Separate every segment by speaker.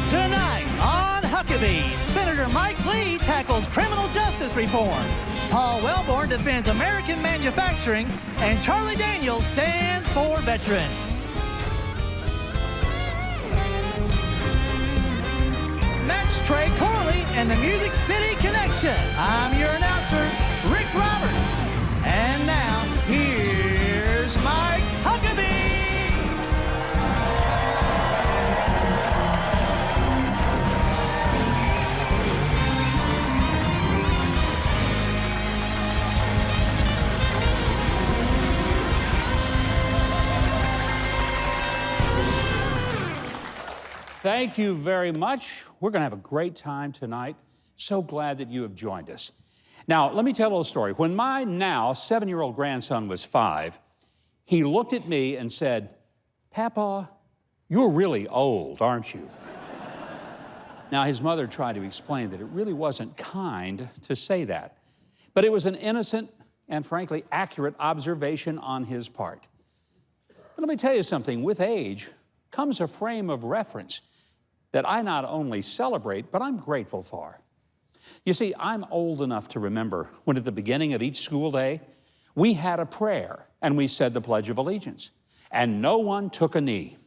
Speaker 1: Tonight on Huckabee, Senator Mike Lee tackles criminal justice reform. Paul Wellborn defends American manufacturing, and Charlie Daniels stands for veterans. That's Trey Corley and the Music City Connection. I'm your announcer, Rick Roberts. And now, here's Mike Huckabee.
Speaker 2: Thank you very much. We're going to have a great time tonight. So glad that you have joined us. Now, let me tell a little story. When my now 7-year-old grandson was 5, he looked at me and said, "Papa, you're really old, aren't you?" Now, his mother tried to explain that it really wasn't kind to say that, but it was an innocent and frankly accurate observation on his part. But let me tell you something, with age comes a frame of reference that I not only celebrate, but I'm grateful for. You see, I'm old enough to remember when at the beginning of each school day, we had a prayer and we said the Pledge of Allegiance, and no one took a knee.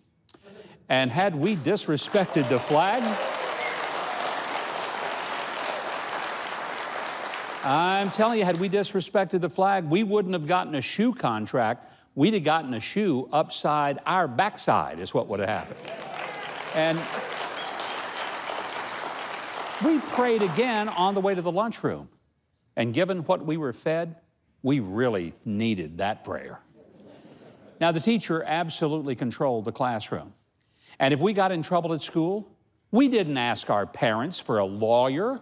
Speaker 2: And had we disrespected the flag, I'm telling you, had we disrespected the flag, we wouldn't have gotten a shoe contract. We'd have gotten a shoe upside our backside is what would have happened. And we prayed again on the way to the lunchroom. And given what we were fed, we really needed that prayer. Now, the teacher absolutely controlled the classroom. And if we got in trouble at school, we didn't ask our parents for a lawyer.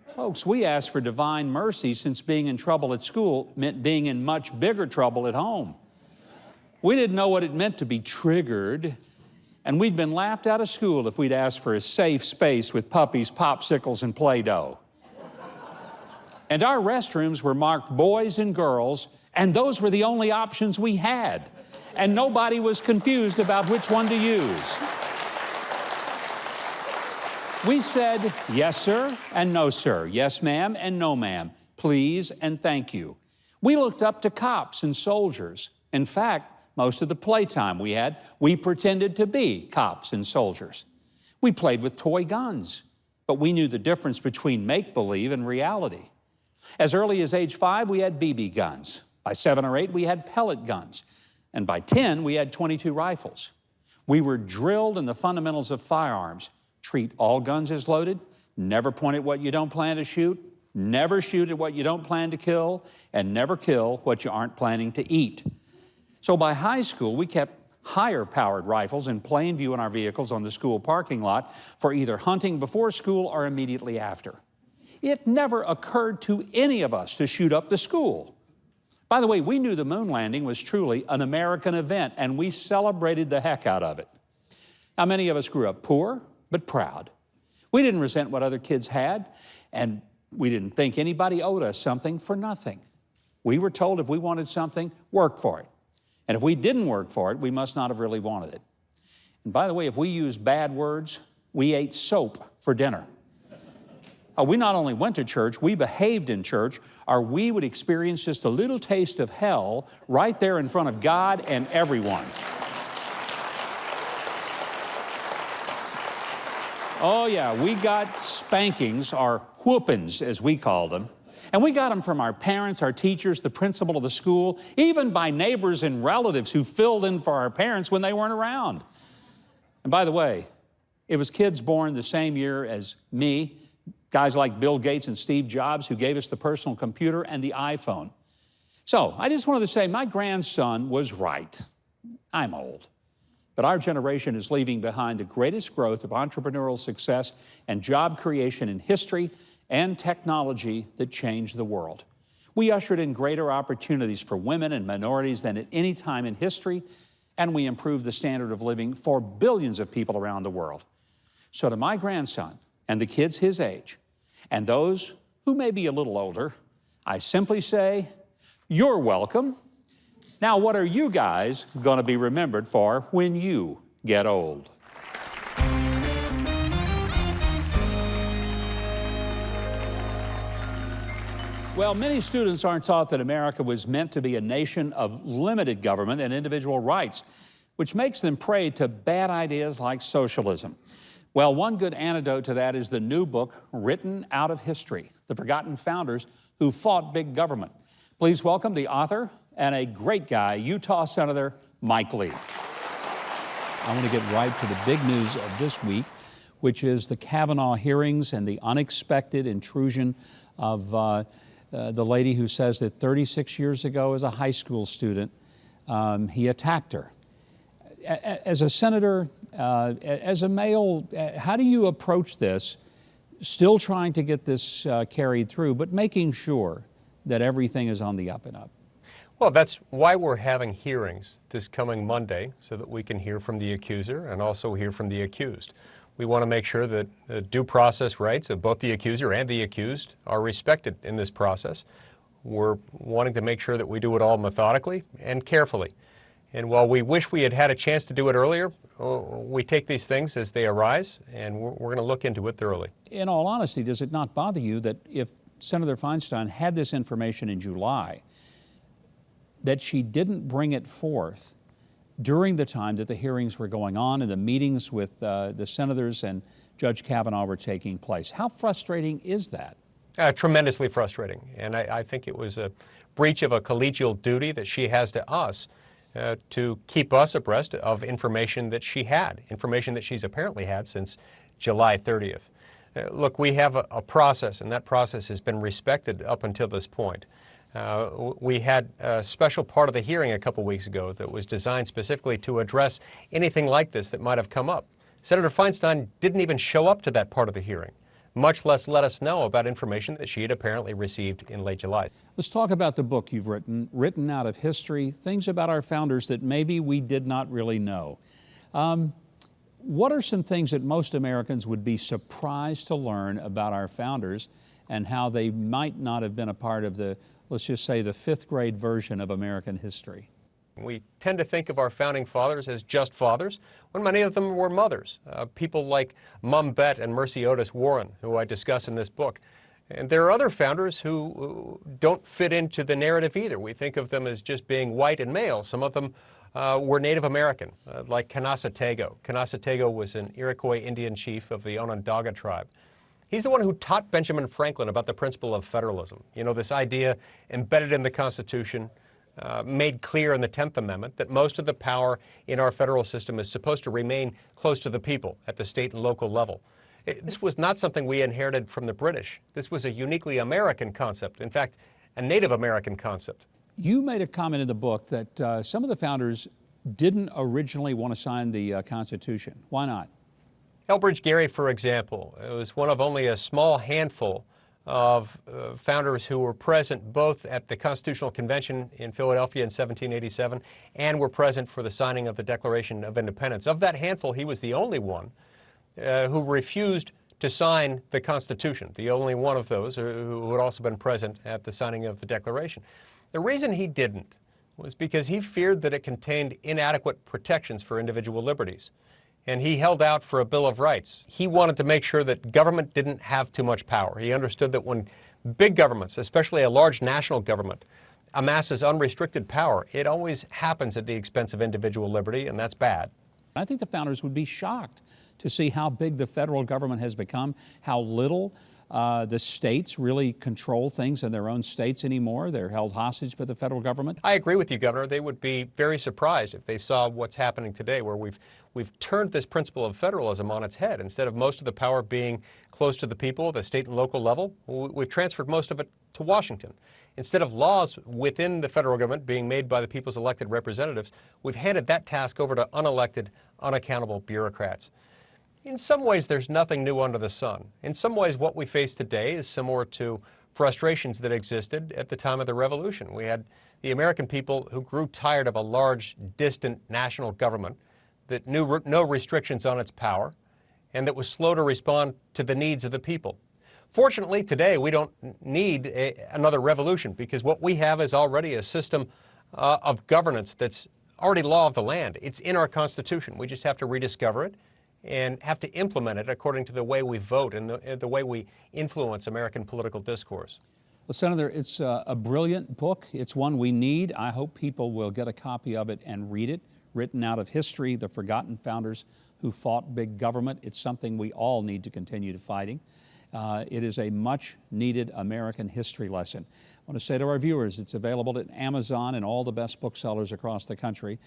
Speaker 2: Folks, we asked for divine mercy since being in trouble at school meant being in much bigger trouble at home. We didn't know what it meant to be triggered, and we'd been laughed out of school if we'd asked for a safe space with puppies, popsicles, and Play-Doh. And our restrooms were marked boys and girls, and those were the only options we had. And nobody was confused about which one to use. We said, yes, sir, and no, sir. Yes, ma'am, and no, ma'am. Please and thank you. We looked up to cops and soldiers. In fact, most of the playtime we had, we pretended to be cops and soldiers. We played with toy guns, but we knew the difference between make-believe and reality. As early as age 5, we had BB guns. By 7 or 8, we had pellet guns. And by 10, we had .22 rifles. We were drilled in the fundamentals of firearms. Treat all guns as loaded, never point at what you don't plan to shoot, never shoot at what you don't plan to kill, and never kill what you aren't planning to eat. So by high school, we kept higher-powered rifles in plain view in our vehicles on the school parking lot for either hunting before school or immediately after. It never occurred to any of us to shoot up the school. By the way, we knew the moon landing was truly an American event, and we celebrated the heck out of it. Now, many of us grew up poor, but proud. We didn't resent what other kids had, and we didn't think anybody owed us something for nothing. We were told if we wanted something, work for it. And if we didn't work for it, we must not have really wanted it. And by the way, if we used bad words, we ate soap for dinner. We not only went to church, we behaved in church, or we would experience just a little taste of hell right there in front of God and everyone. Oh yeah, we got spankings, or whoopings as we called them. And we got them from our parents, our teachers, the principal of the school, even by neighbors and relatives who filled in for our parents when they weren't around. And by the way, it was kids born the same year as me, guys like Bill Gates and Steve Jobs, who gave us the personal computer and the iPhone. So I just wanted to say my grandson was right. I'm old. But our generation is leaving behind the greatest growth of entrepreneurial success and job creation in history and technology that changed the world. We ushered in greater opportunities for women and minorities than at any time in history, and we improved the standard of living for billions of people around the world. So to my grandson and the kids his age, and those who may be a little older, I simply say, you're welcome. Now, what are you guys going to be remembered for when you get old? Well, many students aren't taught that America was meant to be a nation of limited government and individual rights, which makes them prey to bad ideas like socialism. Well, one good antidote to that is the new book, Written Out of History, The Forgotten Founders Who Fought Big Government. Please welcome the author and a great guy, Utah Senator Mike Lee. I want to get right to the big news of this week, which is the Kavanaugh hearings and the unexpected intrusion of the lady who says that 36 years ago, as a high school student, he attacked her. As a senator, as a male, how do you approach this, still trying to get this carried through, but making sure that everything is on the up and up?
Speaker 3: Well, that's why we're having hearings this coming Monday, so that we can hear from the accuser and also hear from the accused. We want to make sure that the due process rights of both the accuser and the accused are respected in this process. We're wanting to make sure that we do it all methodically and carefully. And while we wish we had had a chance to do it earlier, we take these things as they arise, and we're going to look into it thoroughly.
Speaker 2: In all honesty, does it not bother you that if Senator Feinstein had this information in July, that she didn't bring it forth during the time that the hearings were going on and the meetings with the senators and Judge Kavanaugh were taking place? How frustrating is that?
Speaker 3: Tremendously frustrating. And I think it was a breach of a collegial duty that she has to us to keep us abreast of information that she had, information that she's apparently had since July 30th. Look, we have a process, and that process has been respected up until this point. We had a special part of the hearing a couple weeks ago that was designed specifically to address anything like this that might have come up. Senator Feinstein didn't even show up to that part of the hearing, much less let us know about information that she had apparently received in late July.
Speaker 2: Let's talk about the book you've written out of history, things about our founders that maybe we did not really know. What are some things that most Americans would be surprised to learn about our founders and how they might not have been a part of the, let's just say, the fifth grade version of American history?
Speaker 3: We tend to think of our founding fathers as just fathers, when many of them were mothers. People like Mum Bet and Mercy Otis Warren, who I discuss in this book. And there are other founders who don't fit into the narrative either. We think of them as just being white and male. Some of them were Native American, like Canasatego. Canasatego was an Iroquois Indian chief of the Onondaga tribe. He's the one who taught Benjamin Franklin about the principle of federalism. You know, this idea embedded in the Constitution, made clear in the 10th Amendment that most of the power in our federal system is supposed to remain close to the people at the state and local level. This was not something we inherited from the British. This was a uniquely American concept. In fact, a Native American concept.
Speaker 2: You made a comment in the book that some of the founders didn't originally want to sign the Constitution. Why not?
Speaker 3: Elbridge Gerry, for example, was one of only a small handful of founders who were present both at the Constitutional Convention in Philadelphia in 1787 and were present for the signing of the Declaration of Independence. Of that handful, he was the only one who refused to sign the Constitution, the only one of those who had also been present at the signing of the Declaration. The reason he didn't was because he feared that it contained inadequate protections for individual liberties. And he held out for a Bill of Rights. He wanted to make sure that government didn't have too much power. He understood that when big governments, especially a large national government, amasses unrestricted power, it always happens at the expense of individual liberty, and that's bad.
Speaker 2: I think the founders would be shocked to see how big the federal government has become, how little the states really control things in their own states anymore. They're held hostage by the federal government.
Speaker 3: I agree with you, Governor. They would be very surprised if they saw what's happening today, where we've turned this principle of federalism on its head. Instead of most of the power being close to the people, the state and local level, we've transferred most of it to Washington. Instead of laws within the federal government being made by the people's elected representatives, we've handed that task over to unelected, unaccountable bureaucrats. In some ways, there's nothing new under the sun. In some ways, what we face today is similar to frustrations that existed at the time of the Revolution. We had the American people who grew tired of a large, distant national government that knew no restrictions on its power and that was slow to respond to the needs of the people. Fortunately, today, we don't need another revolution, because what we have is already a system of governance that's already law of the land. It's in our Constitution. We just have to rediscover it and have to implement it according to the way we vote and the way we influence American political discourse.
Speaker 2: Well, Senator, it's a brilliant book. It's one we need. I hope people will get a copy of it and read it. Written out of history, the forgotten founders who fought big government. It's something we all need to continue to fighting. It is a much needed American history lesson. I want to say to our viewers, it's available at Amazon and all the best booksellers across the country.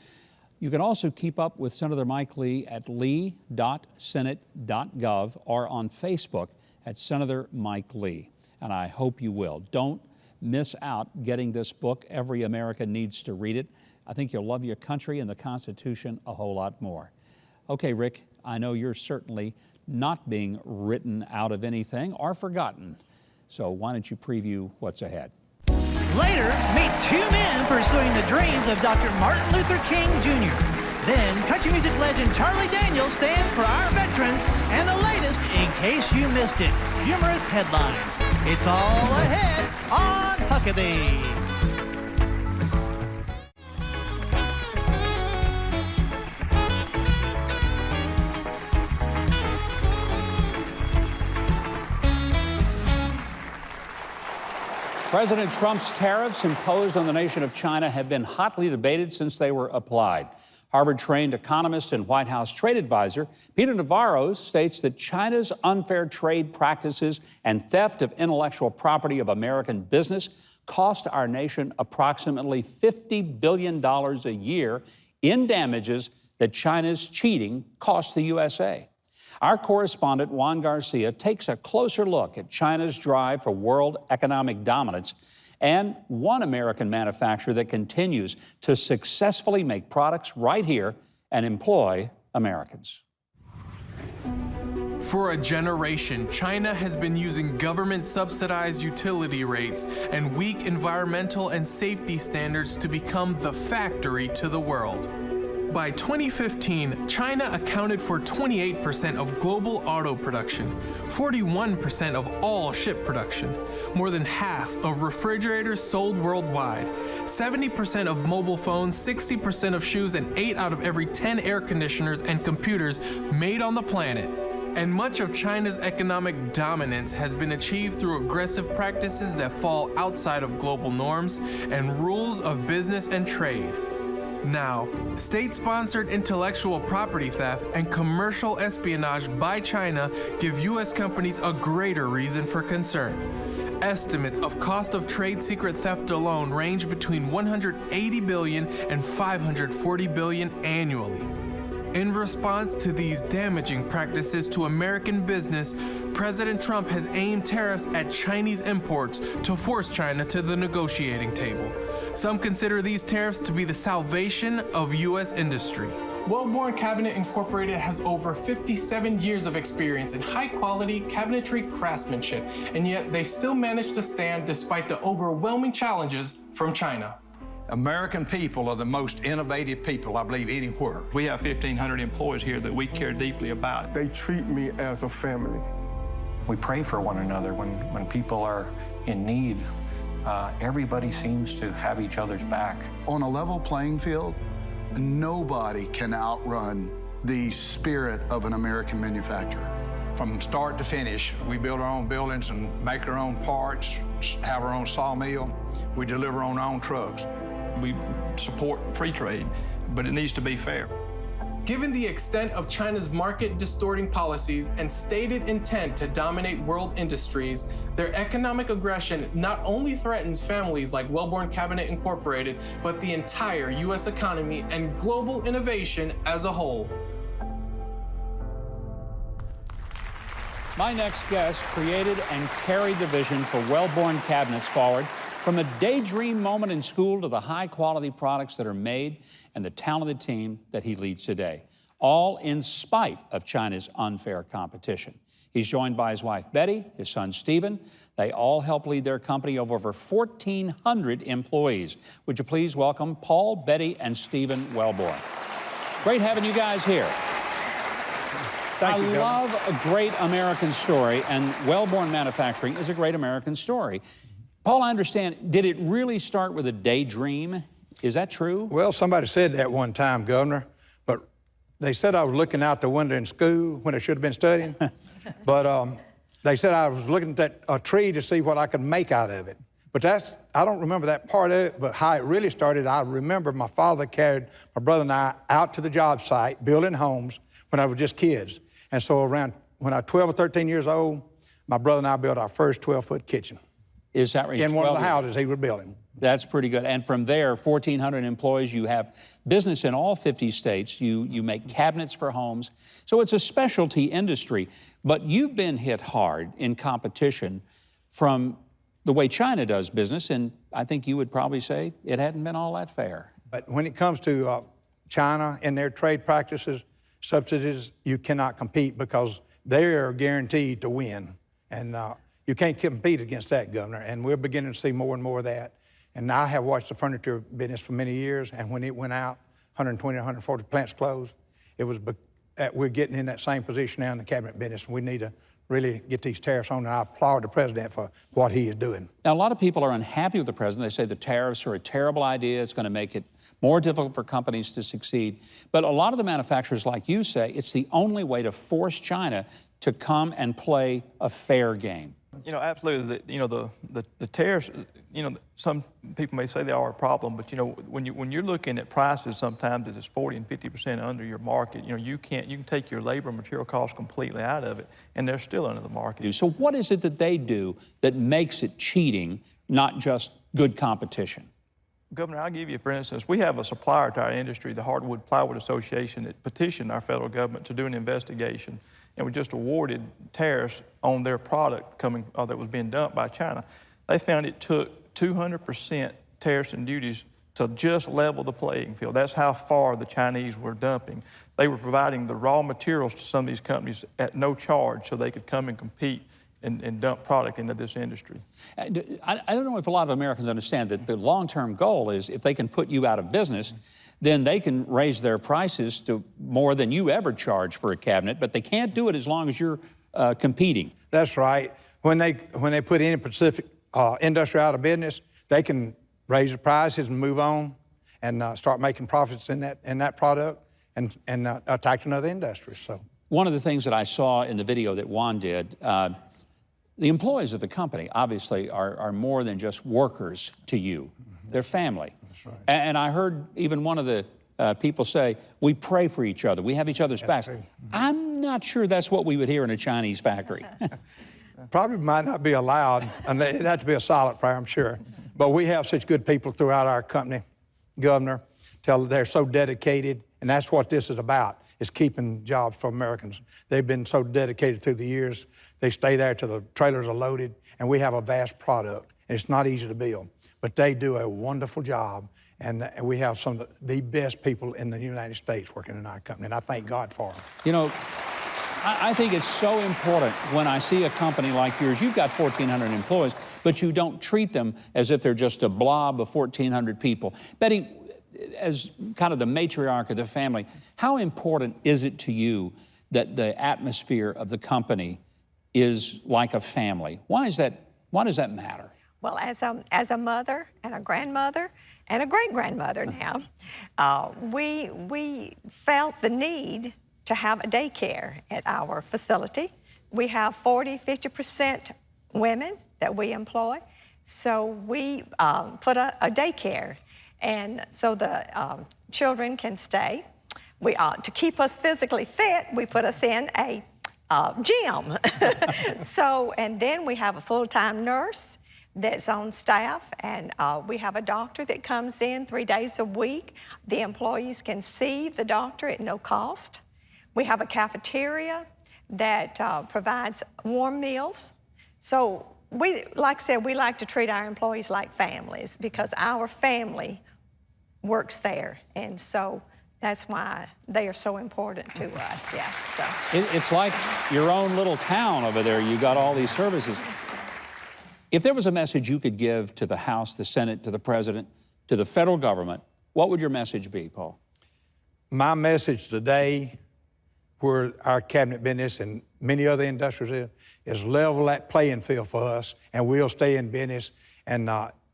Speaker 2: You can also keep up with Senator Mike Lee at lee.senate.gov or on Facebook at Senator Mike Lee. And I hope you will. Don't miss out getting this book. Every American needs to read it. I think you'll love your country and the Constitution a whole lot more. Okay, Rick, I know you're certainly not being written out of anything or forgotten. So why don't you preview what's ahead?
Speaker 1: Later, meet two men pursuing the dreams of Dr. Martin Luther King Jr. Then, country music legend Charlie Daniels stands for our veterans, and the latest, in case you missed it, humorous headlines. It's all ahead on Huckabee.
Speaker 2: President Trump's tariffs imposed on the nation of China have been hotly debated since they were applied. Harvard-trained economist and White House trade advisor Peter Navarro states that China's unfair trade practices and theft of intellectual property of American business cost our nation approximately $50 billion a year in damages that China's cheating cost the USA. Our correspondent, Juan Garcia, takes a closer look at China's drive for world economic dominance and one American manufacturer that continues to successfully make products right here and employ Americans.
Speaker 4: For a generation, China has been using government-subsidized utility rates and weak environmental and safety standards to become the factory to the world. By 2015, China accounted for 28% of global auto production, 41% of all ship production, more than half of refrigerators sold worldwide, 70% of mobile phones, 60% of shoes, and 8 out of every 10 air conditioners and computers made on the planet. And much of China's economic dominance has been achieved through aggressive practices that fall outside of global norms and rules of business and trade. Now, state-sponsored intellectual property theft and commercial espionage by China give U.S. companies a greater reason for concern. Estimates of cost of trade secret theft alone range between $180 billion and $540 billion annually. In response to these damaging practices to American business, President Trump has aimed tariffs at Chinese imports to force China to the negotiating table. Some consider these tariffs to be the salvation of U.S. industry.
Speaker 5: Wellborn Cabinet Incorporated has over 57 years of experience in high-quality cabinetry craftsmanship, and yet they still manage to stand despite the overwhelming challenges from China.
Speaker 6: American people are the most innovative people, I believe, anywhere.
Speaker 7: We have 1,500 employees here that we care deeply about.
Speaker 8: They treat me as a family.
Speaker 9: We pray for one another when people are in need. Everybody seems to have each other's back.
Speaker 10: On a level playing field, nobody can outrun the spirit of an American manufacturer.
Speaker 6: From start to finish, we build our own buildings and make our own parts, have our own sawmill. We deliver on our own trucks.
Speaker 7: We support free trade, but it needs to be fair.
Speaker 5: Given the extent of China's market-distorting policies and stated intent to dominate world industries, their economic aggression not only threatens families like Wellborn Cabinet Incorporated, but the entire U.S. economy and global innovation as a whole.
Speaker 2: My next guest created and carried the vision for Wellborn Cabinets forward from a daydream moment in school to the high-quality products that are made and the talented team that he leads today, all in spite of China's unfair competition. He's joined by his wife, Betty, his son, Stephen. They all help lead their company of over 1,400 employees. Would you please welcome Paul, Betty, and Stephen Wellborn. Great having you guys here.
Speaker 3: Thank you,
Speaker 2: I love a great American story, and Wellborn Manufacturing is a great American story. Paul, I understand, did it really start with a daydream? Is that true?
Speaker 6: Well, somebody said that one time, Governor, but they said I was looking out the window in school when I should have been studying. But they said I was looking at a tree to see what I could make out of it. But I don't remember that part of it, but how it really started, I remember my father carried my brother and I out to the job site, building homes, when I was just kids. And so around, when I was 12 or 13 years old, my brother and I built our first 12-foot kitchen.
Speaker 2: Is that right?
Speaker 6: In one of the houses he was building.
Speaker 2: That's pretty good. And from there, 1,400 employees, you have business in all 50 states. You make cabinets for homes. So it's a specialty industry. But you've been hit hard in competition from the way China does business, and I think you would probably say it hadn't been all that fair.
Speaker 6: But when it comes to China and their trade practices, subsidies, you cannot compete because they are guaranteed to win. And you can't compete against that, Governor. And we're beginning to see more and more of that. And I have watched the furniture business for many years, and when it went out, 120, 140 plants closed, it was, we're getting in that same position now in the cabinet business. We need to really get these tariffs on, and I applaud the president for what he is doing.
Speaker 2: Now, a lot of people are unhappy with the president. They say the tariffs are a terrible idea. It's going to make it more difficult for companies to succeed. But a lot of the manufacturers, like you say, it's the only way to force China to come and play a fair game.
Speaker 7: You know, absolutely. The tariffs, some people may say they are a problem, but when you're looking at prices, sometimes it is 40 and 50% under your market. You can take your labor and material costs completely out of it, and they're still under the market.
Speaker 2: So what is it that they do that makes it cheating, not just good competition?
Speaker 7: Governor, I'll give you, for instance, we have a supplier to our industry, the Hardwood Plywood Association, that petitioned our federal government to do an investigation, and we just awarded tariffs on their product that was being dumped by China. They found it took 200% tariffs and duties to just level the playing field. That's how far the Chinese were dumping. They were providing the raw materials to some of these companies at no charge so they could come and compete and dump product into this industry.
Speaker 2: I don't know if a lot of Americans understand that the long-term goal is if they can put you out of business, then they can raise their prices to more than you ever charge for a cabinet, but they can't do it as long as you're competing.
Speaker 6: That's right. When they put any specific industry out of business, they can raise the prices and move on and start making profits in that product and attack another industry. So
Speaker 2: one of the things that I saw in the video that Juan did, the employees of the company obviously are more than just workers to you. They're family.
Speaker 6: That's right.
Speaker 2: And I heard even one of the people say, we pray for each other. We have each other's backs. I'm not sure that's what we would hear in a Chinese factory.
Speaker 6: Probably might not be allowed, and it'd have to be a silent prayer, I'm sure. But we have such good people throughout our company, Governor. They're so dedicated, and that's what this is about, is keeping jobs for Americans. They've been so dedicated through the years. They stay there till the trailers are loaded, and we have a vast product, and it's not easy to build. But they do a wonderful job, and we have some of the best people in the United States working in our company, and I thank God for them.
Speaker 2: You know, I think it's so important when I see a company like yours. You've got 1,400 employees, but you don't treat them as if they're just a blob of 1,400 people. Betty, as kind of the matriarch of the family, how important is it to you that the atmosphere of the company is like a family? Why does that matter?
Speaker 11: Well, as a mother and a grandmother and a great-grandmother now, we felt the need to have a daycare at our facility. We have 40–50% women that we employ, so we put a daycare, and so the children can stay. To keep us physically fit, we put us in a gym. And then we have a full-time nurse that's on staff, and we have a doctor that comes in 3 days a week. The employees can see the doctor at no cost. We have a cafeteria that provides warm meals. So like I said, we like to treat our employees like families because our family works there, and so that's why they are so important to us, yeah. So.
Speaker 2: It's like your own little town over there. You got all these services. If there was a message you could give to the House, the Senate, to the President, to the federal government, what would your message be, Paul?
Speaker 6: My message today, where our cabinet business and many other industries is level that playing field for us, and we'll stay in business, and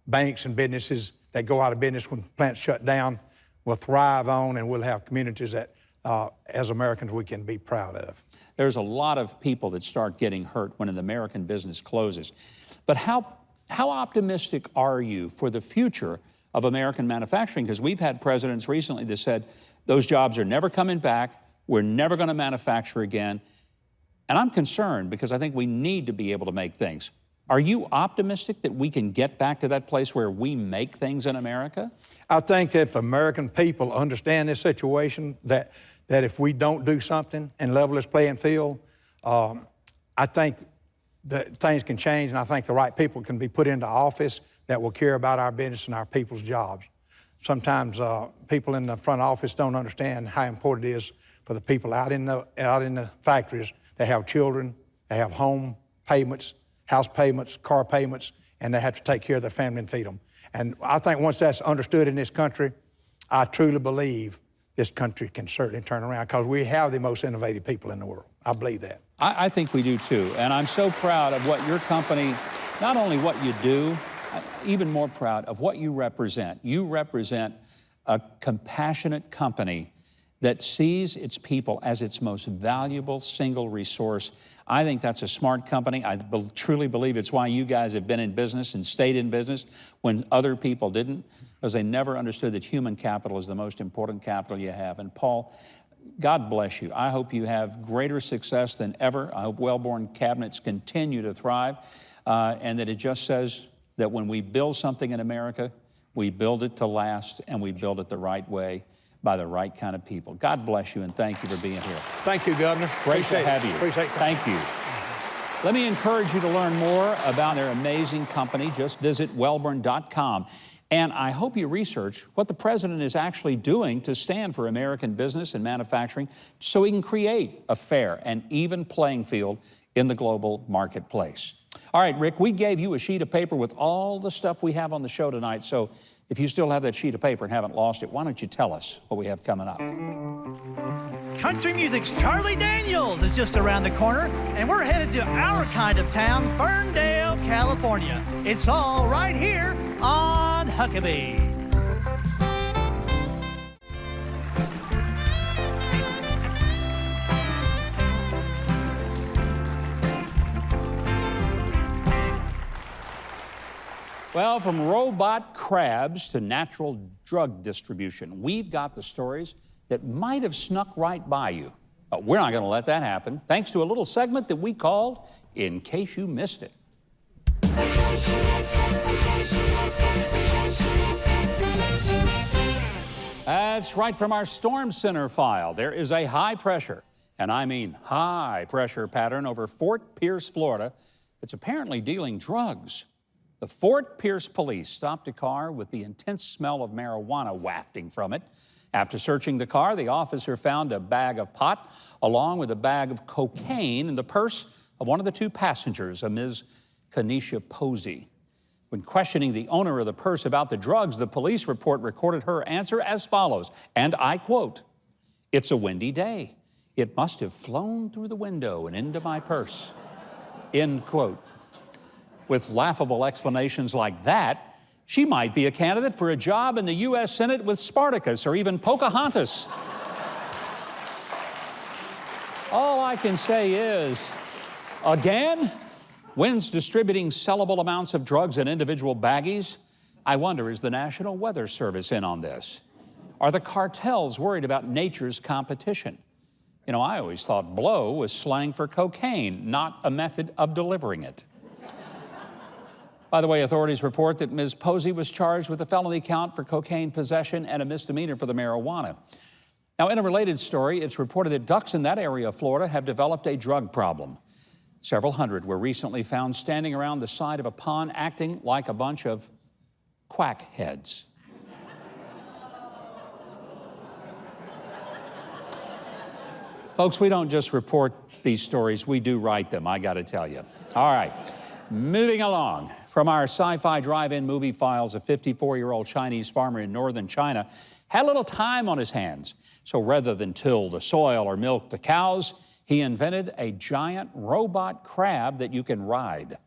Speaker 6: banks and businesses that go out of business when plants shut down will thrive on, and we'll have communities that, as Americans, we can be proud of. There's
Speaker 2: a lot of people that start getting hurt when an American business closes. But how How optimistic are you for the future of American manufacturing? Because we've had presidents recently that said those jobs are never coming back, we're never going to manufacture again. And I'm concerned because I think we need to be able to make things. Are you optimistic that we can get back to that place where we make things in America?
Speaker 6: I think that if American people understand this situation, that if we don't do something and level this playing field, I think that things can change, and I think the right people can be put into office that will care about our business and our people's jobs. Sometimes people in the front office don't understand how important it is for the people out in the factories. They have children, they have home payments, house payments, car payments, and they have to take care of their family and feed them. And I think once that's understood in this country, I truly believe this country can certainly turn around because we have the most innovative people in the world. I believe that.
Speaker 2: I think we do too. And I'm so proud of what your company, not only what you do, even more proud of what you represent. You represent a compassionate company that sees its people as its most valuable single resource. I think that's a smart company. I truly believe it's why you guys have been in business and stayed in business when other people didn't, because they never understood that human capital is the most important capital you have. And Paul, God bless you. I hope you have greater success than ever. I hope Wellborn cabinets continue to thrive, and that it just says that when we build something in America, we build it to last, and we build it the right way by the right kind of people. God bless you, and thank you for being here.
Speaker 6: Thank you, Governor.
Speaker 2: Great to have you.
Speaker 6: Appreciate it.
Speaker 2: Thank you. Let me encourage you to learn more about their amazing company. Just visit wellborn.com. And I hope you research what the president is actually doing to stand for American business and manufacturing so he can create a fair and even playing field in the global marketplace. All right, Rick, we gave you a sheet of paper with all the stuff we have on the show tonight. So if you still have that sheet of paper and haven't lost it, why don't you tell us what we have coming up?
Speaker 1: Country music's Charlie Daniels is just around the corner, and we're headed to our kind of town, Ferndale, California. It's all right here on Huckabee.
Speaker 2: Well, from robot crabs to natural drug distribution, we've got the stories that might have snuck right by you. But we're not going to let that happen, thanks to a little segment that we called In Case You Missed It. That's right, from our Storm Center file. There is a high pressure, and I mean high pressure pattern over Fort Pierce, Florida. It's apparently dealing drugs. The Fort Pierce police stopped a car with the intense smell of marijuana wafting from it. After searching the car, the officer found a bag of pot along with a bag of cocaine in the purse of one of the two passengers, a Ms. Kanisha Posey. When questioning the owner of the purse about the drugs, the police report recorded her answer as follows, and I quote, "It's a windy day. It must have flown through the window and into my purse," end quote. With laughable explanations like that, she might be a candidate for a job in the U.S. Senate with Spartacus or even Pocahontas. All I can say is, again, when's distributing sellable amounts of drugs in individual baggies? I wonder, is the National Weather Service in on this? Are the cartels worried about nature's competition? You know, I always thought blow was slang for cocaine, not a method of delivering it. By the way, authorities report that Ms. Posey was charged with a felony count for cocaine possession and a misdemeanor for the marijuana. Now, in a related story, it's reported that ducks in that area of Florida have developed a drug problem. Several hundred were recently found standing around the side of a pond acting like a bunch of quackheads. Folks, we don't just report these stories, we do write them, I gotta tell you. All right, moving along. From our sci-fi drive-in movie files, a 54-year-old Chinese farmer in northern China had a little time on his hands. So rather than till the soil or milk the cows, he invented a giant robot crab that you can ride.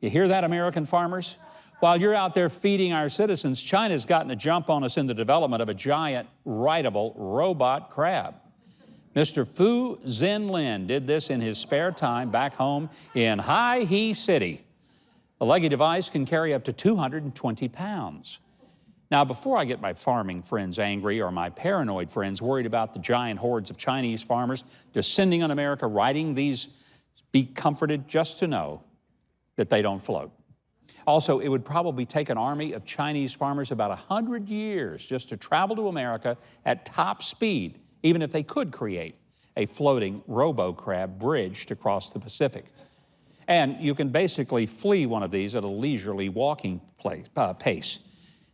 Speaker 2: You hear that, American farmers? While you're out there feeding our citizens, China's gotten a jump on us in the development of a giant rideable robot crab. Mr. Fu Zhenlin did this in his spare time back home in Hai He City. The leggy device can carry up to 220 pounds. Now, before I get my farming friends angry or my paranoid friends worried about the giant hordes of Chinese farmers descending on America riding these, be comforted just to know that they don't float. Also, it would probably take an army of Chinese farmers about 100 years just to travel to America at top speed, even if they could create a floating robo-crab bridge to cross the Pacific. And you can basically flee one of these at a leisurely walking pace.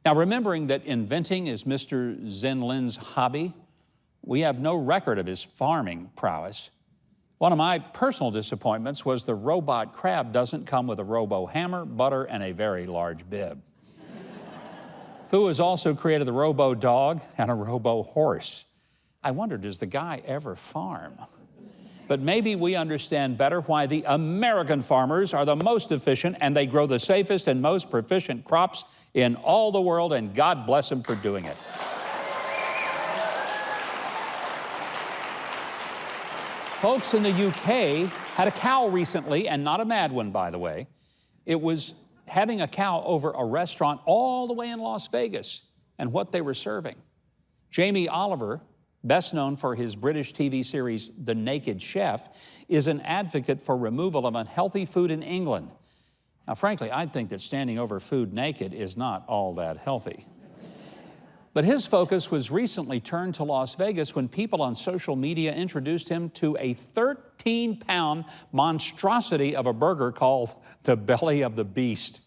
Speaker 2: Now, remembering that inventing is Mr. Zenlin's hobby, we have no record of his farming prowess. One of my personal disappointments was the robot crab doesn't come with a robo-hammer, butter, and a very large bib. Fu has also created the robo-dog and a robo-horse. I wonder, does the guy ever farm? But maybe we understand better why the American farmers are the most efficient and they grow the safest and most proficient crops in all the world, and God bless them for doing it. Folks in the UK had a cow recently, and not a mad one, by the way. It was having a cow over a restaurant all the way in Las Vegas, and what they were serving. Jamie Oliver, best known for his British TV series The Naked Chef, is an advocate for removal of unhealthy food in England. Now, frankly, I think that standing over food naked is not all that healthy. But his focus was recently turned to Las Vegas when people on social media introduced him to a 13-pound monstrosity of a burger called the Belly of the Beast.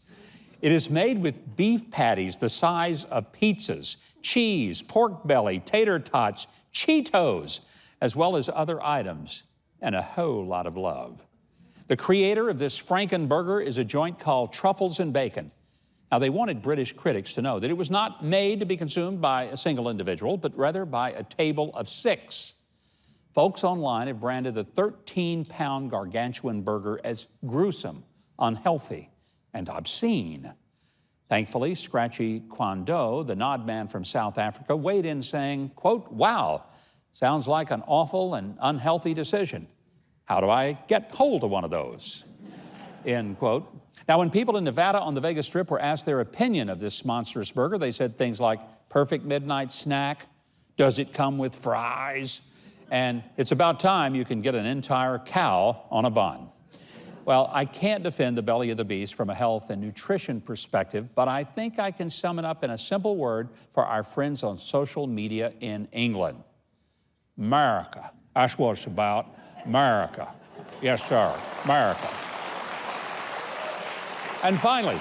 Speaker 2: It is made with beef patties the size of pizzas, cheese, pork belly, tater tots, Cheetos, as well as other items, and a whole lot of love. The creator of this Frankenburger is a joint called Truffles and Bacon. Now, they wanted British critics to know that it was not made to be consumed by a single individual, but rather by a table of 6. Folks online have branded the 13-pound gargantuan burger as gruesome, unhealthy, and obscene. Thankfully, Scratchy Kwando, the nod man from South Africa, weighed in saying, quote, "Wow, sounds like an awful and unhealthy decision. How do I get hold of one of those?" End quote. Now, when people in Nevada on the Vegas Strip were asked their opinion of this monstrous burger, they said things like, perfect midnight snack, does it come with fries, and it's about time you can get an entire cow on a bun. Well, I can't defend the Belly of the Beast from a health and nutrition perspective, but I think I can sum it up in a simple word for our friends on social media in England. America. That's what it's about. America. Yes, sir. America. And finally,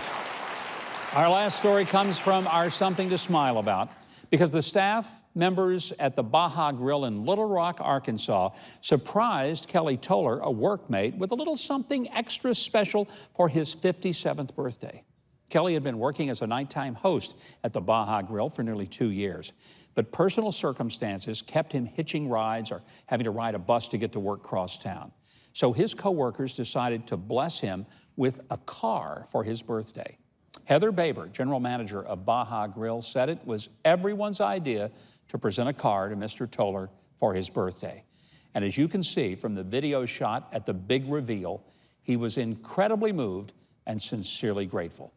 Speaker 2: our last story comes from our Something to Smile About, because the staff members at the Baja Grill in Little Rock, Arkansas, surprised Kelly Toller, a workmate, with a little something extra special for his 57th birthday. Kelly had been working as a nighttime host at the Baja Grill for nearly 2 years, but personal circumstances kept him hitching rides or having to ride a bus to get to work cross town. So his coworkers decided to bless him with a car for his birthday. Heather Baber, general manager of Baja Grill, said it was everyone's idea to present a car to Mr. Toller for his birthday. And as you can see from the video shot at the big reveal, he was incredibly moved and sincerely grateful.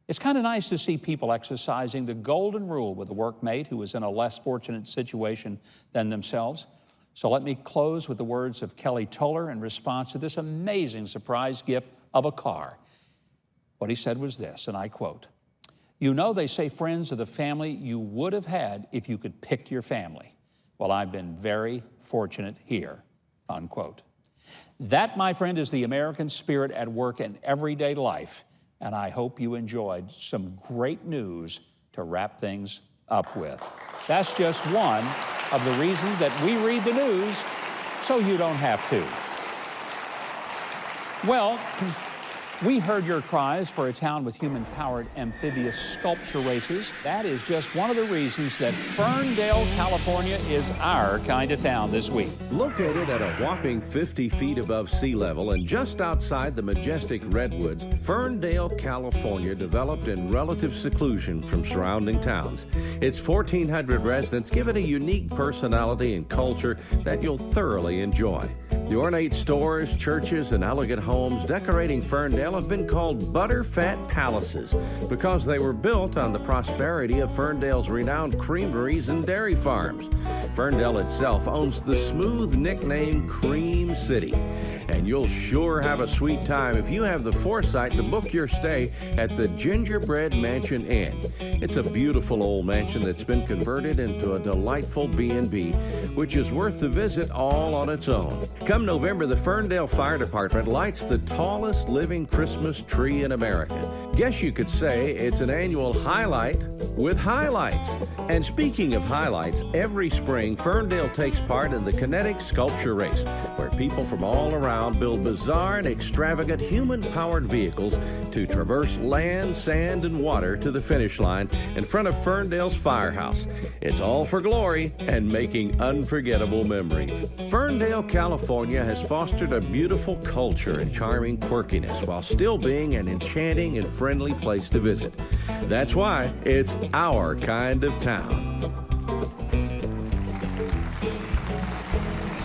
Speaker 2: It's kind of nice to see people exercising the golden rule with a workmate who was in a less fortunate situation than themselves. So let me close with the words of Kelly Toller in response to this amazing surprise gift of a car. What he said was this, and I quote, "You know, they say friends are the family you would have had if you could pick your family. Well, I've been very fortunate here," unquote. That, my friend, is the American spirit at work in everyday life, and I hope you enjoyed some great news to wrap things up with. That's just one of the reasons that we read the news, so you don't have to. Well, we heard your cries for a town with human-powered amphibious sculpture races. That is just one of the reasons that Ferndale, California is our kind of town this week.
Speaker 12: Located at a whopping 50 feet above sea level and just outside the majestic redwoods, Ferndale, California developed in relative seclusion from surrounding towns. Its 1,400 residents give it a unique personality and culture that you'll thoroughly enjoy. The ornate stores, churches, and elegant homes decorating Ferndale have been called butterfat palaces because they were built on the prosperity of Ferndale's renowned creameries and dairy farms. Ferndale itself owns the smooth nickname Cream City. And you'll sure have a sweet time if you have the foresight to book your stay at the Gingerbread Mansion Inn. It's a beautiful old mansion that's been converted into a delightful B&B, which is worth the visit all on its own. Come November, the Ferndale Fire Department lights the tallest living Christmas tree in America. Guess you could say it's an annual highlight with highlights. And speaking of highlights, every spring Ferndale takes part in the Kinetic Sculpture Race, where people from all around build bizarre and extravagant human-powered vehicles to traverse land, sand, and water to the finish line in front of Ferndale's firehouse. It's all for glory and making unforgettable memories. Ferndale, California has fostered a beautiful culture and charming quirkiness while still being an enchanting and friendly place to visit. That's why it's our kind of town.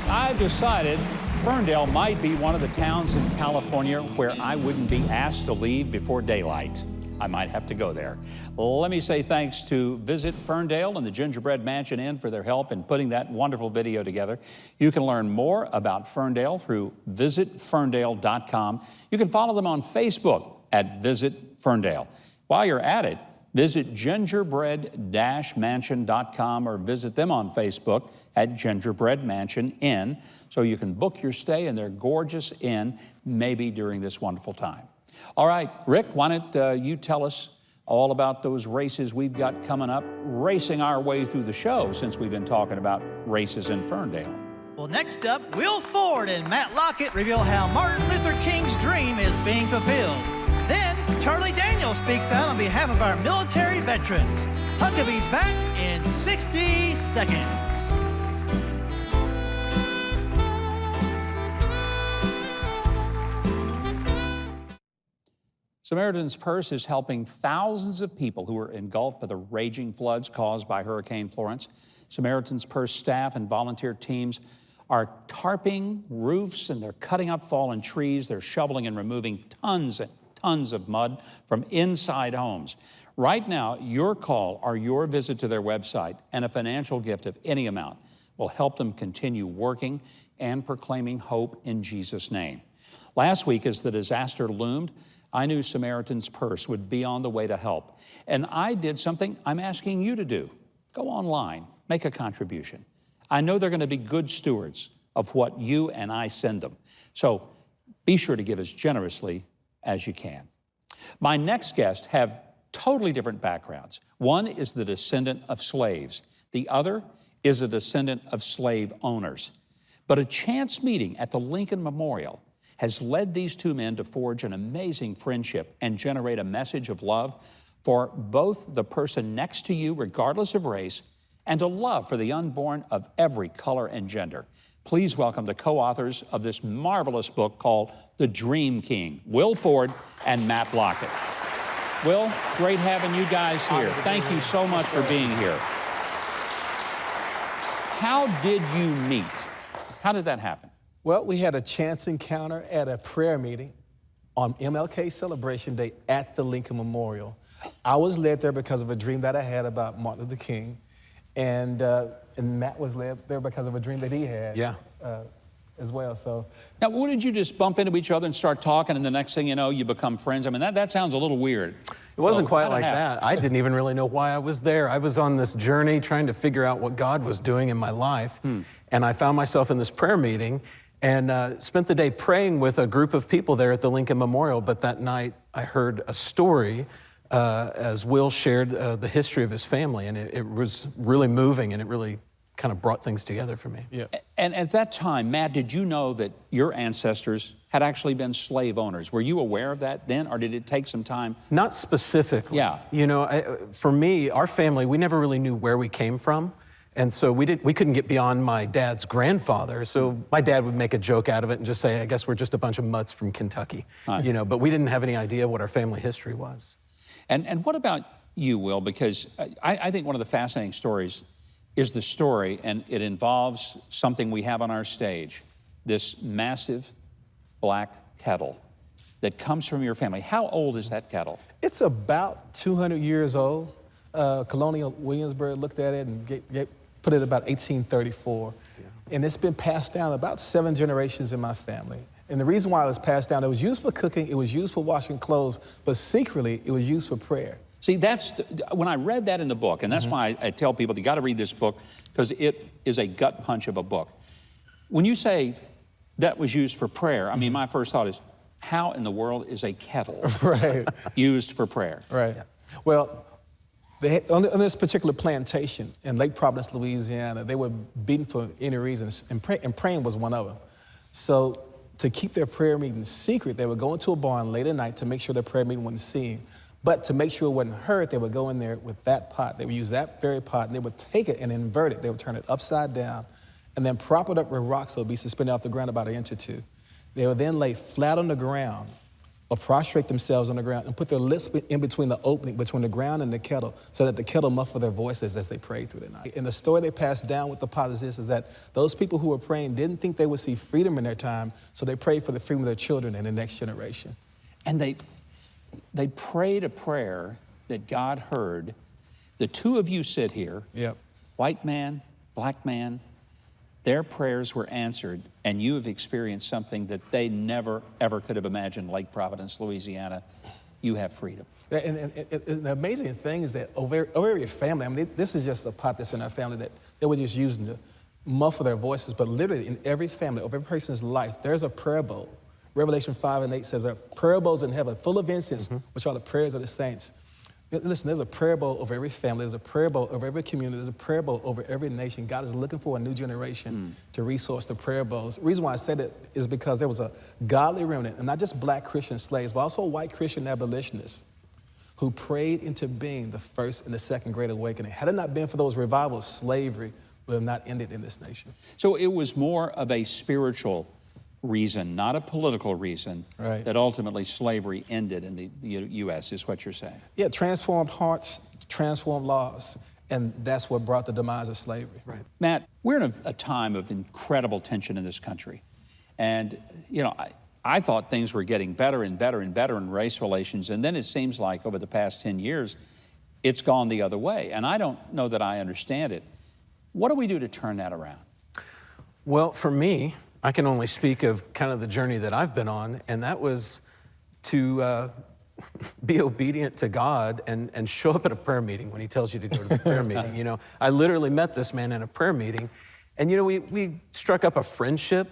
Speaker 2: I've decided Ferndale might be one of the towns in California where I wouldn't be asked to leave before daylight. I might have to go there. Let me say thanks to Visit Ferndale and the Gingerbread Mansion Inn for their help in putting that wonderful video together. You can learn more about Ferndale through visitferndale.com. You can follow them on Facebook at Visit Ferndale. While you're at it, visit gingerbread-mansion.com or visit them on Facebook at Gingerbread Mansion Inn so you can book your stay in their gorgeous inn, maybe during this wonderful time. All right, Rick, why don't you tell us all about those races we've got coming up, racing our way through the show since we've been talking about races in Ferndale.
Speaker 1: Well, next up, Will Ford and Matt Lockett reveal how Martin Luther King's dream is being fulfilled. Then, Charlie Daniels speaks out on behalf of our military veterans. Huckabee's back in 60 seconds.
Speaker 2: Samaritan's Purse is helping thousands of people who were engulfed by the raging floods caused by Hurricane Florence. Samaritan's Purse staff and volunteer teams are tarping roofs, and they're cutting up fallen trees. They're shoveling and removing tons and tons of mud from inside homes. Right now, your call or your visit to their website and a financial gift of any amount will help them continue working and proclaiming hope in Jesus' name. Last week, as the disaster loomed, I knew Samaritan's Purse would be on the way to help. And I did something I'm asking you to do. Go online, make a contribution. I know they're going to be good stewards of what you and I send them. So be sure to give as generously as you can. My next guests have totally different backgrounds. One is the descendant of slaves. The other is a descendant of slave owners. But a chance meeting at the Lincoln Memorial has led these two men to forge an amazing friendship and generate a message of love for both the person next to you, regardless of race, and a love for the unborn of every color and gender. Please welcome the co-authors of this marvelous book called The Dream King, Will Ford and Matt Lockett. Will, great having you guys here. Thank you so much for being here. How did you meet? How did that happen?
Speaker 13: Well, we had a chance encounter at a prayer meeting on MLK Celebration Day at the Lincoln Memorial. I was led there because of a dream that I had about Martin Luther King, and Matt was led there because of a dream that he had as well. So
Speaker 2: now, wouldn't you just bump into each other and start talking, and the next thing you know, you become friends? I mean, that sounds a little weird.
Speaker 3: It wasn't quite like that. I didn't even really know why I was there. I was on this journey trying to figure out what God was doing in my life, and I found myself in this prayer meeting and spent the day praying with a group of people there at the Lincoln Memorial. But that night, I heard a story as Will shared the history of his family, and it was really moving, and it really kind of brought things together for me.
Speaker 13: Yeah.
Speaker 2: And at that time, Matt, did you know that your ancestors had actually been slave owners? Were you aware of that then, or did it take some time?
Speaker 3: Not specifically.
Speaker 2: Yeah.
Speaker 3: You know, for me, our family, we never really knew where we came from. And so we couldn't get beyond my dad's grandfather. So my dad would make a joke out of it and just say, I guess we're just a bunch of mutts from Kentucky. You know, but we didn't have any idea what our family history was.
Speaker 2: And what about you, Will? Because I think one of the fascinating stories is the story, and it involves something we have on our stage, this massive black kettle that comes from your family. How old is that kettle?
Speaker 13: It's about 200 years old. Colonial Williamsburg looked at it and put it about 1834. And it's been passed down about 7 generations in my family. And the reason why it was passed down, it was used for cooking, it was used for washing clothes, but secretly it was used for prayer.
Speaker 2: See, when I read that in the book, and that's why I tell people, you got to read this book, because it is a gut punch of a book. When you say that was used for prayer, I mean, my first thought is, how in the world is a kettle used for prayer?
Speaker 13: Right. Well, on this particular plantation in Lake Providence, Louisiana, they were beaten for any reason, and praying was one of them. So to keep their prayer meeting secret, they would go into a barn late at night to make sure their prayer meeting wasn't seen. But to make sure it wasn't heard, they would go in there with that pot. They would use that very pot, and they would take it and invert it. They would turn it upside down, and then prop it up with rocks so it would be suspended off the ground about 1 inch or 2. They would then lay flat on the ground or prostrate themselves on the ground and put their lips in between the opening, between the ground and the kettle, so that the kettle muffled their voices as they prayed through the night. And the story they passed down with the pot is this, is that those people who were praying didn't think they would see freedom in their time, so they prayed for the freedom of their children and the next generation.
Speaker 2: And they prayed a prayer that God heard. The two of you sit here, white man, black man, their prayers were answered, and you have experienced something that they never, ever could have imagined. Lake Providence, Louisiana, you have freedom.
Speaker 13: And the amazing thing is that over your family, I mean, this is just a pot that's in our family that they were just using to muffle their voices, but literally in every family, over every person's life, there's a prayer bowl. Revelation 5:8 says there are prayer bowls in heaven full of incense, which are the prayers of the saints. Listen, there's a prayer bowl over every family. There's a prayer bowl over every community. There's a prayer bowl over every nation. God is looking for a new generation to resource the prayer bowls. The reason why I said it is because there was a godly remnant, and not just black Christian slaves, but also white Christian abolitionists who prayed into being the first and the second Great Awakening. Had it not been for those revivals, slavery would have not ended in this nation.
Speaker 2: So it was more of a spiritual reason, not a political reason, that ultimately slavery ended in the U.S., is what you're saying.
Speaker 13: Yeah, transformed hearts, transformed laws, and that's what brought the demise of slavery.
Speaker 2: Matt, we're in a time of incredible tension in this country. And, you know, I thought things were getting better and better and better in race relations, and then it seems like over the past 10 years, it's gone the other way. And I don't know that I understand it. What do we do to turn that around?
Speaker 14: Well, for me, I can only speak of kind of the journey that I've been on, and that was to be obedient to God and show up at a prayer meeting when he tells you to go to the prayer meeting. You know, I literally met this man in a prayer meeting, and, you know, we struck up a friendship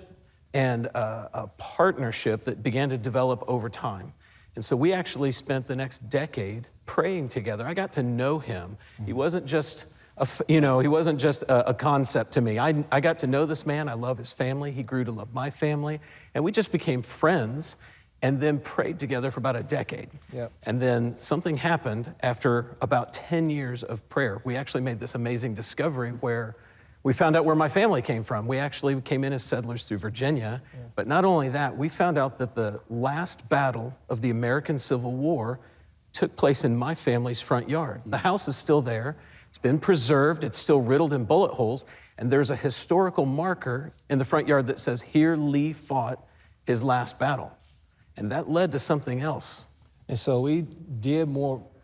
Speaker 14: and a partnership that began to develop over time. And so we actually spent the next decade praying together. I got to know him. He wasn't just he wasn't just a concept to me. I got to know this man. I love his family. He grew to love my family. And we just became friends and then prayed together for about a decade. And then something happened after about 10 years of prayer. We actually made this amazing discovery where we found out where my family came from. We actually came in as settlers through Virginia. But not only that, we found out that the last battle of the American Civil War took place in my family's front yard. The house is still there. It's been preserved, it's still riddled in bullet holes, and there's a historical marker in the front yard that says, here Lee fought his last battle. And that led to something else.
Speaker 13: And so we did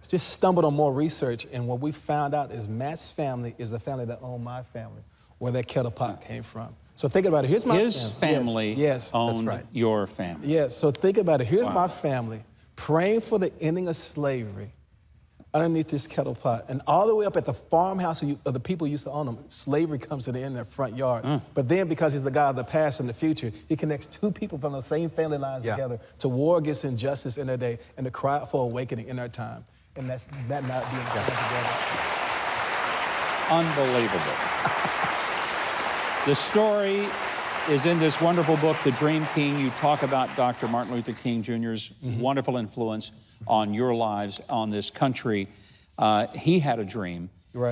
Speaker 13: just stumbled on more research, and what we found out is Matt's family is the family that owned my family, where that kettle pot came from. So think about it, here's my
Speaker 2: His family owned your family.
Speaker 13: Yes, so think about it, here's my family praying for the ending of slavery underneath this kettle pot. And all the way up at the farmhouse of the people who used to own them, slavery comes to the end in their front yard. But then because he's the God of the past and the future, he connects two people from the same family lines together to war against injustice in their day and to cry out for awakening in their time. And that's that not being together.
Speaker 2: Unbelievable. The story is in this wonderful book, The Dream King. You talk about Dr. Martin Luther King Jr.'s wonderful influence on your lives, on this country. He had a dream.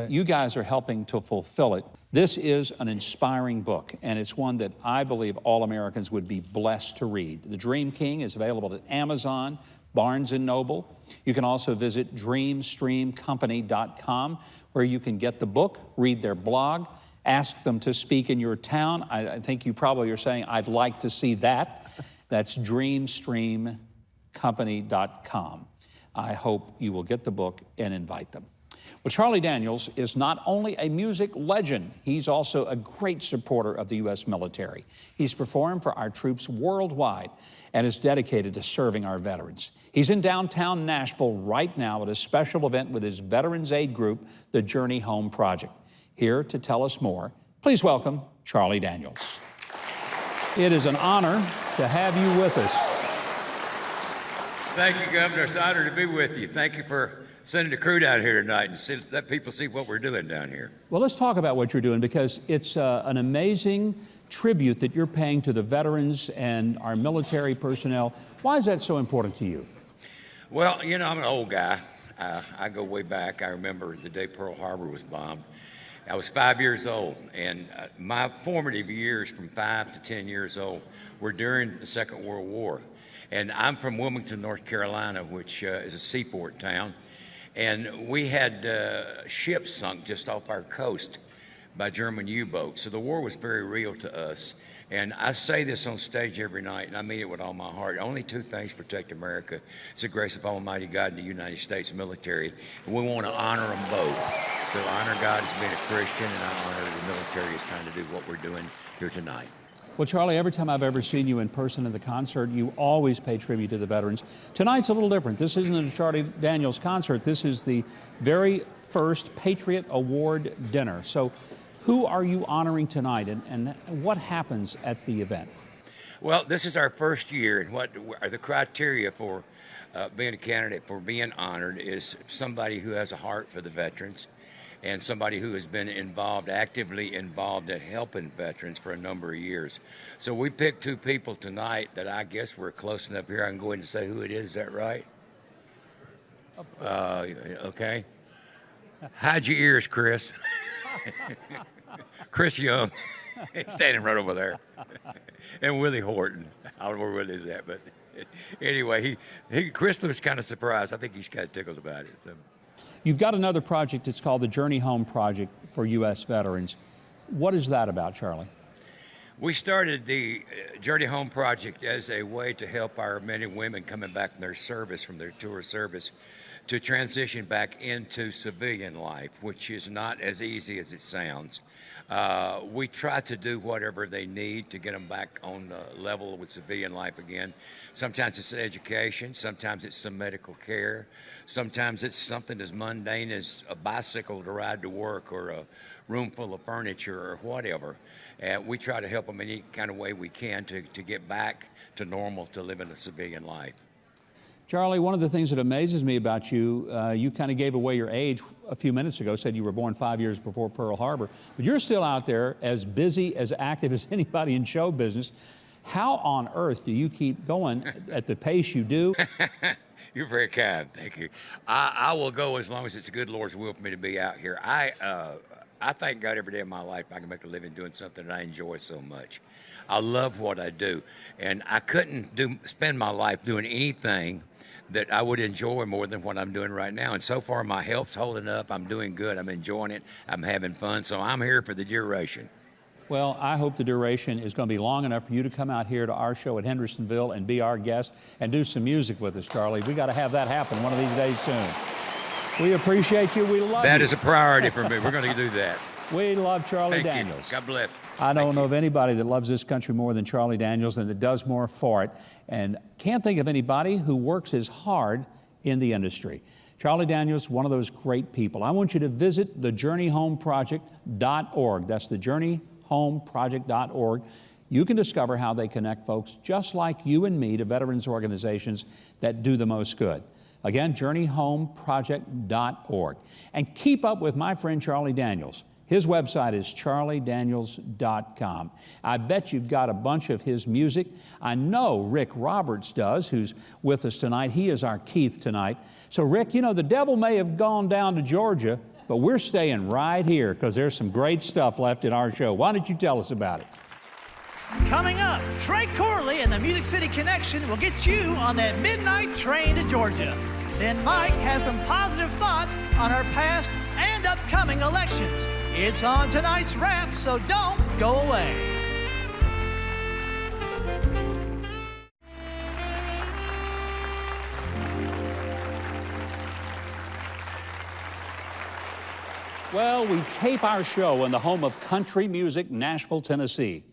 Speaker 2: You guys are helping to fulfill it. This is an inspiring book, and it's one that I believe all Americans would be blessed to read. The Dream King is available at Amazon, Barnes & Noble. You can also visit DreamStreamCompany.com, where you can get the book, read their blog, Ask them to speak in your town. I think you probably are saying, I'd like to see that. That's DreamStreamCompany.com. I hope you will get the book and invite them. Well, Charlie Daniels is not only a music legend, he's also a great supporter of the U.S. military. He's performed for our troops worldwide and is dedicated to serving our veterans. He's in downtown Nashville right now at a special event with his Veterans Aid group, the Journey Home Project. Here to tell us more, please welcome Charlie Daniels. It is an honor to have you with us.
Speaker 15: Thank you, Governor. It's an honor to be with you. Thank you for sending the crew down here tonight and let people see what we're doing down here.
Speaker 2: Well, let's talk about what you're doing, because it's an amazing tribute that you're paying to the veterans and our military personnel. Why is that so important to you?
Speaker 15: Well, you know, I'm an old guy. I go way back. I remember the day Pearl Harbor was bombed. I was 5 years old, and my formative years from 5 to 10 years old were during the Second World War. And I'm from Wilmington, North Carolina, which is a seaport town. And we had ships sunk just off our coast by German U-boats. So the war was very real to us. And I say this on stage every night, and I mean it with all my heart. Only two things protect America. It's the grace of Almighty God and the United States military. And we want to honor them both. So I honor God as being a Christian, and I honor the military as trying to do what we're doing here tonight.
Speaker 2: Well, Charlie, every time I've ever seen you in person at the concert, you always pay tribute to the veterans. Tonight's a little different. This isn't a Charlie Daniels concert. This is the very first Patriot Award dinner. So who are you honoring tonight, and what happens at the event?
Speaker 15: Well, this is our first year, and what are the criteria for being a candidate for being honored is somebody who has a heart for the veterans, and somebody who has been actively involved in helping veterans for a number of years. So we picked two people tonight that I guess we're close enough here. I can go ahead and say who it is that right? Okay. Hide your ears, Chris. Chris Young, standing right over there. And Willie Horton. I don't know where Willie's at, but anyway, Chris was kind of surprised. I think he's kind of tickled about it. So.
Speaker 2: You've got another project. It's called the Journey Home Project for U.S. veterans. What is that about, Charlie?
Speaker 15: We started the Journey Home Project as a way to help our men and women coming back from their service, from their tour of service, to transition back into civilian life, which is not as easy as it sounds. We try to do whatever they need to get them back on the level with civilian life again. Sometimes it's education, sometimes it's some medical care, sometimes it's something as mundane as a bicycle to ride to work or a room full of furniture or whatever. We try to help them in any kind of way we can to get back to normal, to living a civilian life.
Speaker 2: Charlie, one of the things that amazes me about you, you kind of gave away your age a few minutes ago, said you were born 5 years before Pearl Harbor, but you're still out there as busy, as active as anybody in show business. How on earth do you keep going at the pace you do?
Speaker 15: You're very kind, thank you. I will go as long as it's the good Lord's will for me to be out here. I thank God every day of my life I can make a living doing something that I enjoy so much. I love what I do, and I couldn't spend my life doing anything that I would enjoy more than what I'm doing right now. And so far, my health's holding up. I'm doing good. I'm enjoying it. I'm having fun. So I'm here for the duration.
Speaker 2: Well, I hope the duration is going to be long enough for you to come out here to our show at Hendersonville and be our guest and do some music with us, Charlie. We got to have that happen one of these days soon. We appreciate you. We love you.
Speaker 15: That is a priority for me. We're going to do that.
Speaker 2: We love Charlie
Speaker 15: Thank
Speaker 2: Daniels.
Speaker 15: You. God bless.
Speaker 2: I don't know of anybody that loves this country more than Charlie Daniels and that does more for it. And can't think of anybody who works as hard in the industry. Charlie Daniels, one of those great people. I want you to visit thejourneyhomeproject.org. That's thejourneyhomeproject.org. You can discover how they connect folks just like you and me to veterans organizations that do the most good. Again, journeyhomeproject.org. And keep up with my friend Charlie Daniels. His website is charliedaniels.com. I bet you've got a bunch of his music. I know Rick Roberts does, who's with us tonight. He is our Keith tonight. So Rick, you know, the devil may have gone down to Georgia, but we're staying right here because there's some great stuff left in our show. Why don't you tell us about it?
Speaker 1: Coming up, Trey Corley and the Music City Connection will get you on that midnight train to Georgia. Then Mike has some positive thoughts on our past and upcoming elections. It's on tonight's Wrap, so don't go away.
Speaker 2: Well, we tape our show in the home of country music, Nashville, Tennessee.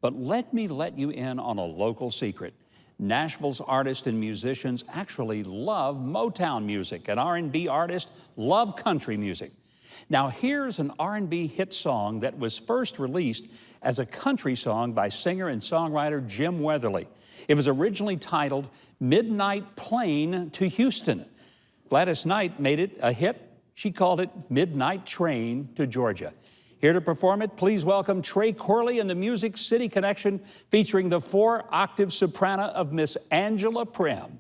Speaker 2: But let me let you in on a local secret. Nashville's artists and musicians actually love Motown music, and R&B artists love country music. Now, here's an R&B hit song that was first released as a country song by singer and songwriter Jim Weatherly. It was originally titled Midnight Plane to Houston. Gladys Knight made it a hit. She called it Midnight Train to Georgia. Here to perform it, please welcome Trey Corley and the Music City Connection, featuring the 4-octave soprano of Miss Angela Prim.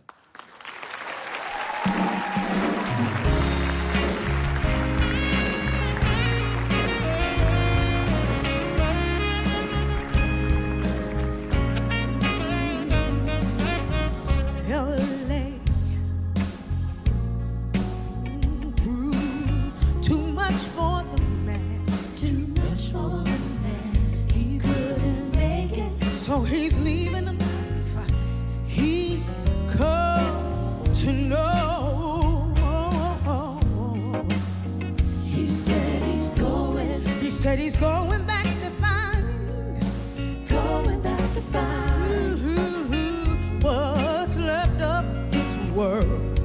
Speaker 16: So he's leaving a life he's come to know. He said he's going back to find, what's left of his world,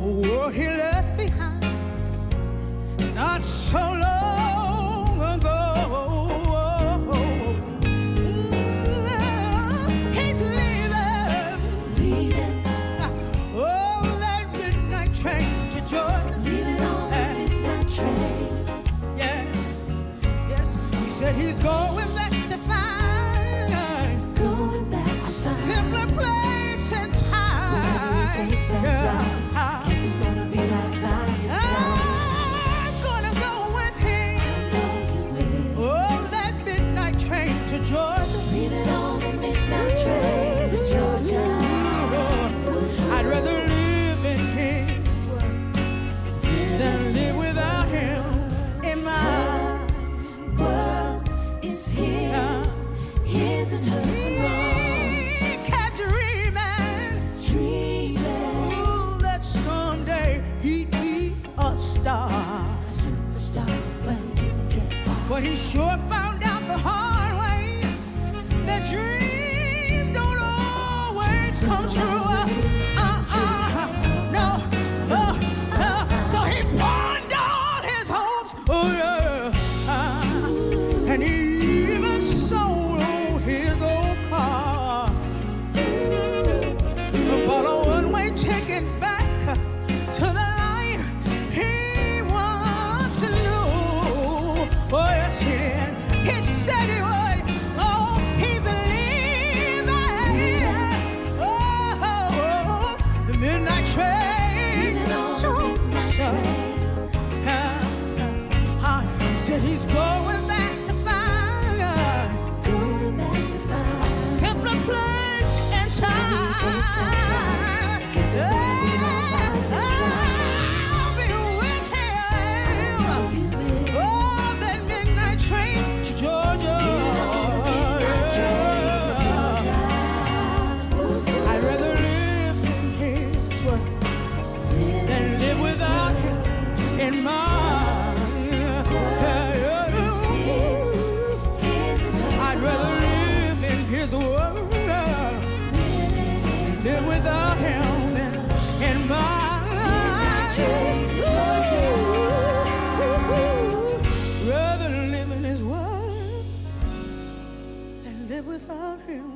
Speaker 16: a world he left behind not so long ago. He's going back to find a simpler place and time. Guess he's gonna be right by his side. I'm gonna go with him. Oh, that midnight train to Georgia. Leaving on the midnight train to Georgia. I'd rather live in his world than live without him in my world. His and hers alone. Kept dreaming, ooh, that someday he'd be a star, superstar, but he didn't get far. But he sure found out the hard way that dreams don't always come true. No. So he pawned all his hopes, oh yeah, and he sold his old car, bought a one-way ticket back to the life he once knew. Oh, yes, he did. He said he would. Oh, he's leaving. Oh, the midnight train. He said he's going back to find a simpler place and time. I'll be with him. Oh, that midnight train to Georgia. I'd rather live in his world than live without him in mine. I'd rather live in his world than live without him in mine. Rather live in his world than live without him.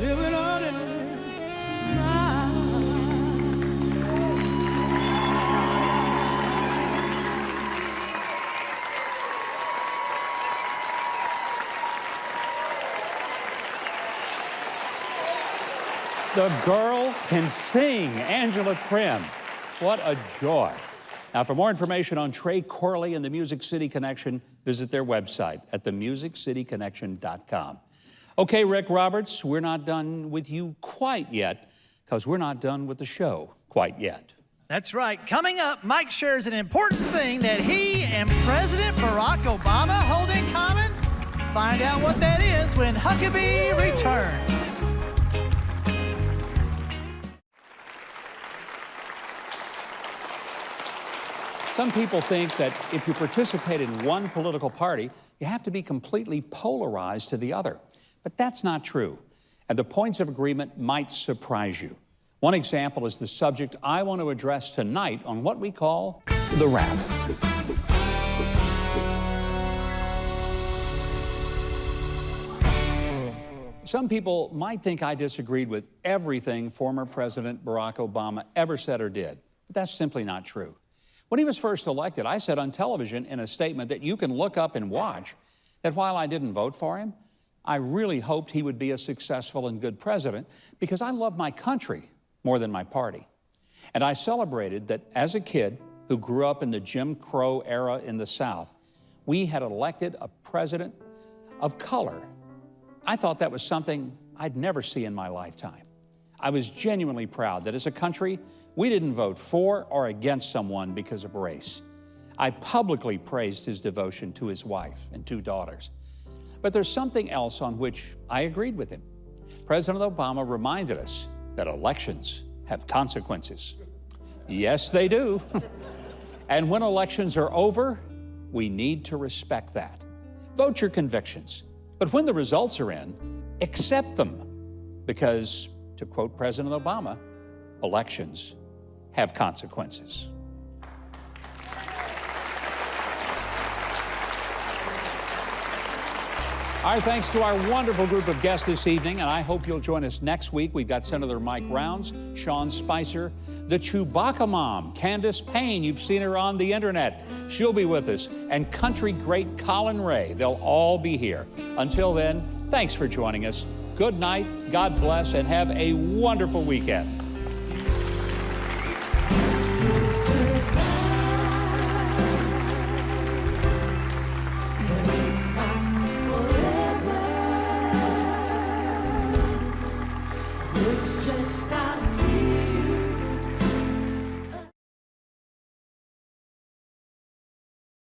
Speaker 16: Living on it.
Speaker 2: The girl can sing, Angela Prim. What a joy. Now, for more information on Trey Corley and the Music City Connection, visit their website at themusiccityconnection.com. Okay, Rick Roberts, we're not done with you quite yet, because we're not done with the show quite yet.
Speaker 1: That's right. Coming up, Mike shares an important thing that he and President Barack Obama hold in common. Find out what that is when Huckabee returns.
Speaker 2: Some people think that if you participate in one political party, you have to be completely polarized to the other. But that's not true. And the points of agreement might surprise you. One example is the subject I want to address tonight on what we call the wrap. Some people might think I disagreed with everything former President Barack Obama ever said or did, but that's simply not true. When he was first elected, I said on television in a statement that you can look up and watch that while I didn't vote for him, I really hoped he would be a successful and good president because I love my country more than my party. And I celebrated that as a kid who grew up in the Jim Crow era in the South, we had elected a president of color. I thought that was something I'd never see in my lifetime. I was genuinely proud that as a country, we didn't vote for or against someone because of race. I publicly praised his devotion to his wife and 2 daughters. But there's something else on which I agreed with him. President Obama reminded us that elections have consequences. Yes, they do. And when elections are over, we need to respect that. Vote your convictions. But when the results are in, accept them. Because, to quote President Obama, elections have consequences. Our thanks to our wonderful group of guests this evening, and I hope you'll join us next week. We've got Senator Mike Rounds, Sean Spicer, the Chewbacca mom, Candace Payne. You've seen her on the internet. She'll be with us. And country great Colin Ray. They'll all be here. Until then, thanks for joining us. Good night, God bless, and have a wonderful weekend.
Speaker 16: It's just